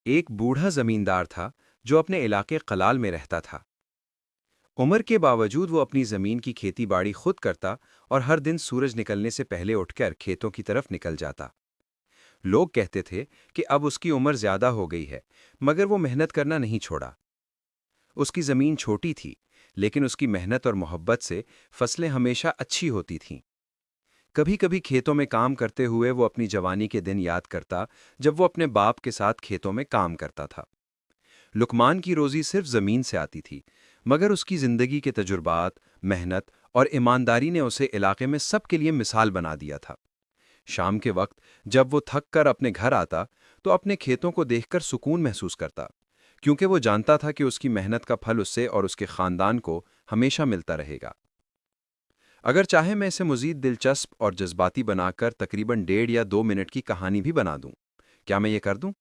ایک بوڑھا زمیندار تھا جو اپنے علاقے قلال میں رہتا تھا۔ عمر کے باوجود وہ اپنی زمین کی کھیتی باڑی خود کرتا اور ہر دن سورج نکلنے سے پہلے اٹھ کر کھیتوں کی طرف نکل جاتا۔ لوگ کہتے تھے کہ اب اس کی عمر زیادہ ہو گئی ہے، مگر وہ محنت کرنا نہیں چھوڑا۔ اس کی زمین چھوٹی تھی، لیکن اس کی محنت اور محبت سے فصلیں ہمیشہ اچھی ہوتی تھیں۔ کبھی کبھی کھیتوں میں کام کرتے ہوئے وہ اپنی جوانی کے دن یاد کرتا جب وہ اپنے باپ کے ساتھ کھیتوں میں کام کرتا تھا۔ لقمان کی روزی صرف زمین سے آتی تھی، مگر اس کی زندگی کے تجربات، محنت اور ایمانداری نے اسے علاقے میں سب کے لیے مثال بنا دیا تھا۔ شام کے وقت جب وہ تھک کر اپنے گھر آتا تو اپنے کھیتوں کو دیکھ کر سکون محسوس کرتا، کیونکہ وہ جانتا تھا کہ اس کی محنت کا پھل اس سے اور اس کے خاندان کو ہمیشہ ملتا رہے گا۔ اگر چاہے میں اسے مزید دلچسپ اور جذباتی بنا کر تقریباً 1.5 یا 2 منٹ کی کہانی بھی بنا دوں۔ کیا میں یہ کر دوں؟